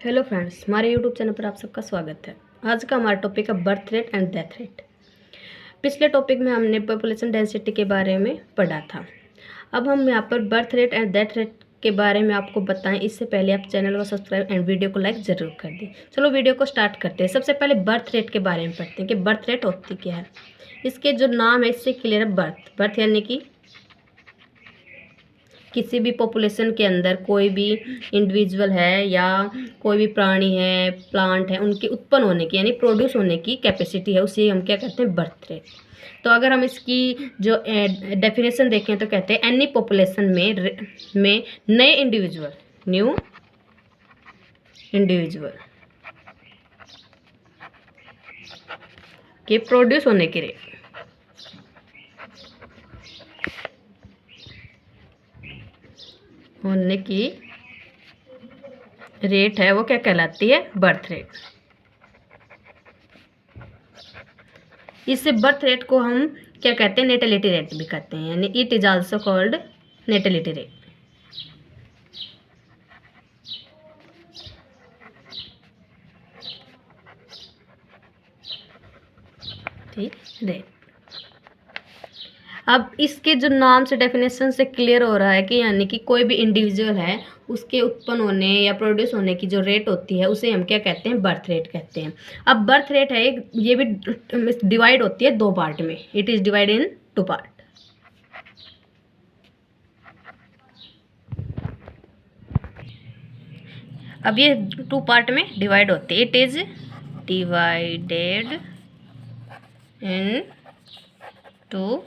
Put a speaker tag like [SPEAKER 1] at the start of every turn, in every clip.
[SPEAKER 1] Hello friends, हमारे YouTube channel पर आप सबका स्वागत है। आज का हमारा टॉपिक है birth rate and death rate. पिछले टॉपिक में हमने पॉपुलेशन डेंसिटी के बारे में पढ़ा था। अब हम यहाँ पर birth rate and death rate के बारे में आपको बताएं। इससे पहले आप चैनल को सब्सक्राइब एंड वीडियो को लाइक ज़रूर कर दें। चलो वीडियो को स्टार्ट करते हैं। सबसे पहले बर्थ रेट के बारे में पढ़ते हैं कि बर्थ रेट होती क्या है। इसके जो नाम है इससे क्लियर है। बर्थ यानी कि किसी भी पॉपुलेशन के अंदर कोई भी इंडिविजुअल है या कोई भी प्राणी है, प्लांट है, उनके उत्पन्न होने की यानी प्रोड्यूस होने की कैपेसिटी है, उसे हम क्या कहते हैं, बर्थ रेट। तो अगर हम इसकी जो डेफिनेशन देखें तो कहते हैं एनी पॉपुलेशन में नए इंडिविजुअल, न्यू इंडिविजुअल के प्रोड्यूस होने की रेट, होने की रेट है वो क्या कहलाती है, बर्थ रेट। इससे बर्थ रेट को हम क्या कहते हैं, नेटेलिटी रेट भी कहते हैं, यानी it is also called natality rate. ठीक रेट। अब इसके जो नाम से डेफिनेशन से क्लियर हो रहा है कि यानी कि कोई भी इंडिविजुअल है उसके उत्पन्न होने या प्रोड्यूस होने की जो रेट होती है उसे हम क्या कहते हैं, बर्थ रेट कहते हैं। अब बर्थ रेट है ये भी डिवाइड होती है दो पार्ट में। It is divide in two part. अब ये टू पार्ट में डिवाइड होती है। It is divided in two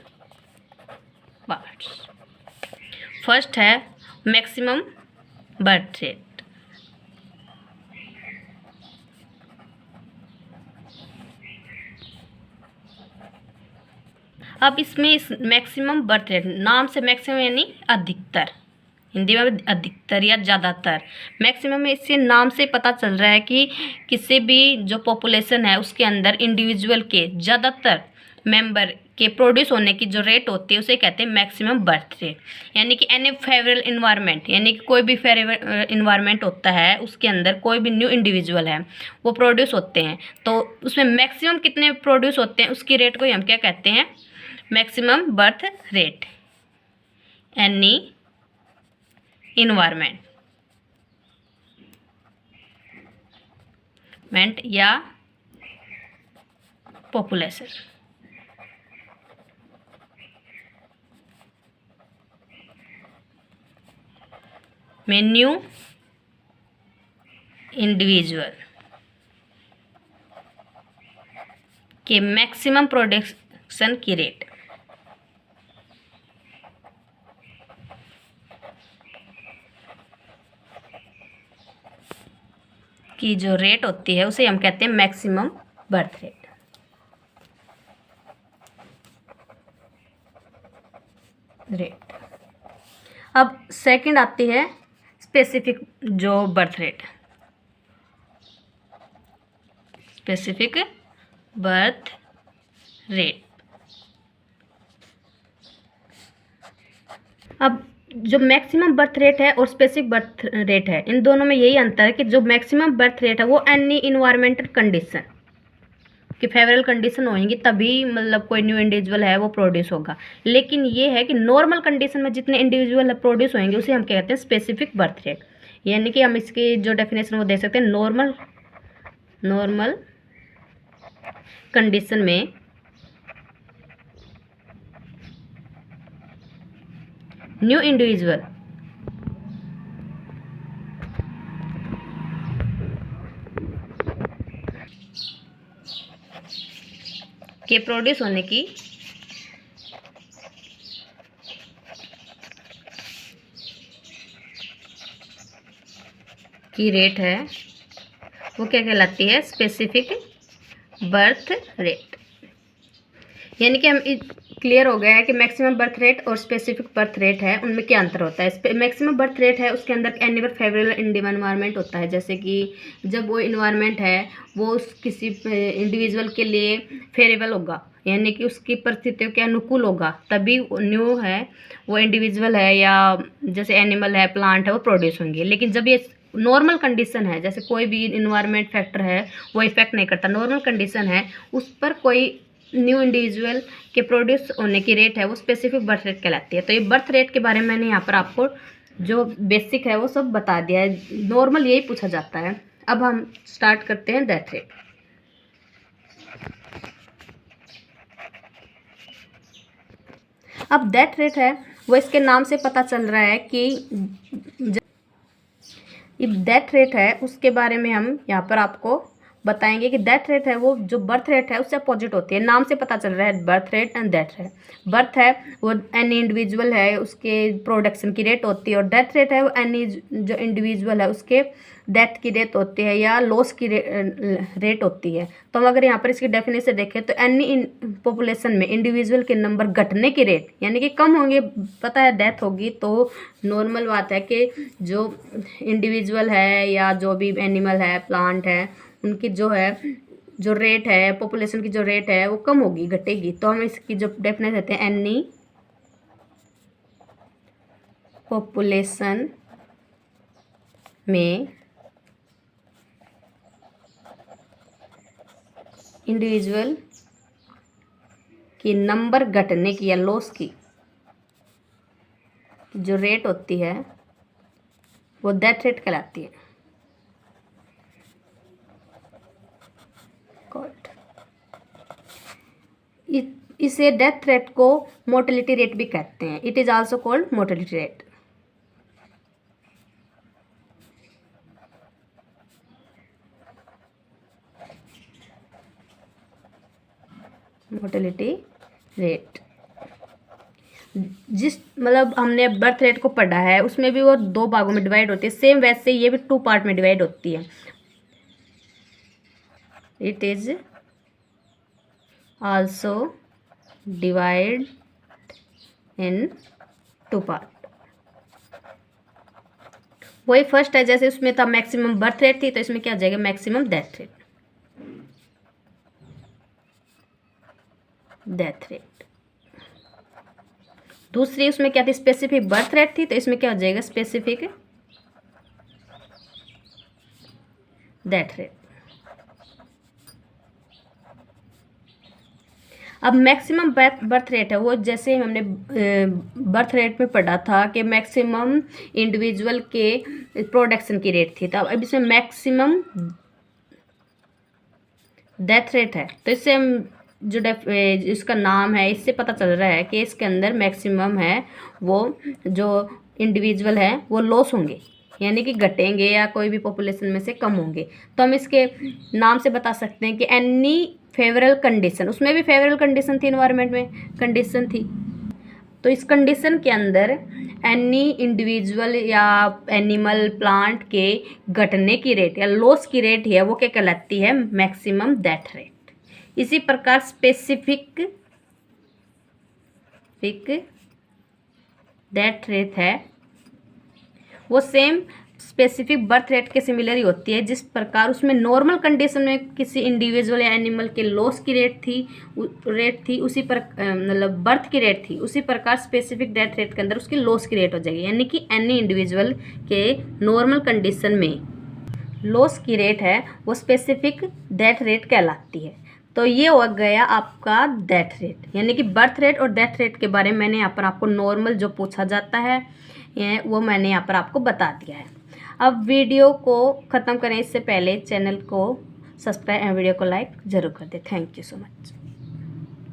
[SPEAKER 1] parts. First है मैक्सिमम बर्थ रेट। अब इसमें इस मैक्सिमम बर्थ रेट नाम से मैक्सिमम यानी अधिकतर, हिंदी में अधिकतर या ज़्यादातर। मैक्सिमम में इससे नाम से पता चल रहा है कि किसी भी जो पॉपुलेशन है उसके अंदर इंडिविजुअल के ज़्यादातर मेंबर के प्रोड्यूस होने की जो रेट होती है उसे कहते हैं मैक्सिमम बर्थ रेट। यानी कि एनी फेवरेबल इन्वायरमेंट, यानी कि कोई भी फेवरेबल इन्वायरमेंट होता है उसके अंदर कोई भी न्यू इंडिविजुअल है वो प्रोड्यूस होते हैं, तो उसमें मैक्सिमम कितने प्रोड्यूस होते हैं उसकी रेट को ही हम क्या कहते हैं, maximum birth rate. Any environment या पॉपुलेशन में न्यू इंडिविजुअल के मैक्सिमम प्रोडक्शन की रेट की जो रेट होती है उसे हम कहते हैं मैक्सिमम बर्थ रेट। अब सेकंड आती है स्पेसिफिक जो birth rate, specific birth rate. अब जो मैक्सिमम बर्थ रेट है और स्पेसिफिक बर्थ रेट है, इन दोनों में यही अंतर है कि जो मैक्सिमम बर्थ रेट है वो एनी इन्वायरमेंटल कंडीशन कि फेवरेबल कंडीशन होंगी तभी मतलब कोई न्यू इंडिविजुअल है वो प्रोड्यूस होगा। लेकिन ये है कि नॉर्मल कंडीशन में जितने इंडिविजुअल प्रोड्यूस होंगे उसे हम कहते हैं स्पेसिफिक बर्थ रेट। यानी कि हम इसकी जो डेफिनेशन वो दे सकते हैं, नॉर्मल कंडीशन में न्यू इंडिविजुअल के प्रोड्यूस होने की रेट है वो क्या कहलाती है, स्पेसिफिक बर्थ रेट। यानी कि हम क्लियर हो गया है कि मैक्सिमम बर्थ रेट और स्पेसिफिक बर्थ रेट है, उनमें क्या अंतर होता है। मैक्सिमम बर्थ रेट है उसके अंदर एनी फेवरेबल इन्वायरमेंट होता है, जैसे कि जब वो इन्वायरमेंट है वो किसी इंडिविजुअल के लिए फेवरेबल होगा, यानी कि उसकी परिस्थितियों के अनुकूल होगा, तभी वो इंडिविजुअल है या जैसे एनिमल है, प्लांट है, वो प्रोड्यूस होंगे। लेकिन जब ये नॉर्मल कंडीशन है, जैसे कोई भी इन्वायरमेंट फैक्टर है वो इफेक्ट नहीं करता, नॉर्मल कंडीशन है, उस पर कोई न्यू इंडिविजुअल के प्रोड्यूस होने की रेट है वो स्पेसिफिक बर्थ रेट कहलाती है। तो ये बर्थ रेट के बारे में मैंने यहाँ पर आपको जो बेसिक है वो सब बता दिया है, नॉर्मल यही पूछा जाता है। अब हम स्टार्ट करते हैं डेथ रेट। अब डेथ रेट है वो इसके नाम से पता चल रहा है कि डेथ रेट है उसके बारे में हम यहाँ पर आपको बताएंगे कि डेथ रेट है वो जो बर्थ रेट है उससे अपोजिट होती है। नाम से पता चल रहा है birth rate and death rate. Birth है वो एनी इंडिविजुअल है उसके प्रोडक्शन की रेट होती है, और डेथ रेट है वो एनी जो इंडिविजुअल है उसके डेथ की रेट होती है या लॉस की रेट होती है। तो हम अगर यहाँ पर इसकी डेफिनेशन देखें तो एनी पॉपुलेशन में इंडिविजुअल के नंबर घटने की रेट यानी कि कम होंगे, पता है डेथ होगी तो नॉर्मल बात है कि जो इंडिविजुअल है या जो भी एनिमल है प्लांट है उनकी जो है जो रेट है पॉपुलेशन की जो रेट है वो कम होगी घटेगी। तो हम इसकी जो डेफिनेशन देते हैं एनी पॉपुलेशन में इंडिविजुअल की नंबर घटने की या लॉस की जो रेट होती है वो डेथ रेट कहलाती है। इसे डेथ रेट को मोर्टेलिटी रेट भी कहते हैं। It is also called mortality rate. Mortality rate जिस मतलब हमने बर्थ रेट को पढ़ा है उसमें भी वो 2 भागों में डिवाइड होती है, सेम वैसे ये भी 2 पार्ट में डिवाइड होती है। It is also divide in 2 part. वही फर्स्ट है, जैसे उसमें था मैक्सिमम बर्थ रेट थी तो इसमें क्या हो जाएगा maximum death rate. Death rate दूसरी उसमें क्या थी स्पेसिफिक बर्थ रेट थी तो इसमें क्या हो जाएगा स्पेसिफिक डेथ रेट। अब मैक्सिमम बर्थ रेट है वो जैसे हमने बर्थ रेट में पढ़ा था कि मैक्सिमम इंडिविजुअल के प्रोडक्शन की रेट थी, तो अब इसमें मैक्सिमम डेथ रेट है। तो इससे हम जो इसका नाम है इससे पता चल रहा है कि इसके अंदर मैक्सिमम है वो जो इंडिविजुअल है वो लॉस होंगे यानी कि घटेंगे या कोई भी पॉपुलेशन में से कम होंगे। तो हम इसके नाम से बता सकते हैं कि एनी फेवरेबल कंडीशन, उसमें भी फेवरेबल कंडीशन थी, इन्वायरमेंट में कंडीशन थी, तो इस कंडीशन के अंदर एनी इंडिविजुअल या एनिमल प्लांट के घटने की रेट या लॉस की रेट है वो क्या कहलाती है मैक्सिमम डेथ रेट। इसी प्रकार स्पेसिफिक डेथ रेट है वो सेम स्पेसिफिक बर्थ रेट के सिमिलर ही होती है। जिस प्रकार उसमें नॉर्मल कंडीशन में किसी इंडिविजुअल या एनिमल के लॉस की रेट थी उसी पर मतलब बर्थ की रेट थी, उसी प्रकार स्पेसिफिक डेथ रेट के अंदर उसकी लॉस की रेट हो जाएगी यानी कि एनी इंडिविजुअल के नॉर्मल कंडीशन में लॉस की रेट है वो स्पेसिफिक डेथ रेट कहलाती है। तो ये हो गया आपका डेथ रेट यानी कि बर्थ रेट और डेथ रेट के बारे में मैंने यहाँ पर आपको नॉर्मल जो पूछा जाता है वो मैंने यहाँ पर आपको बता दिया है। अब वीडियो को ख़त्म करें इससे पहले चैनल को सब्सक्राइब एंड वीडियो को लाइक ज़रूर कर दें। Thank you so much.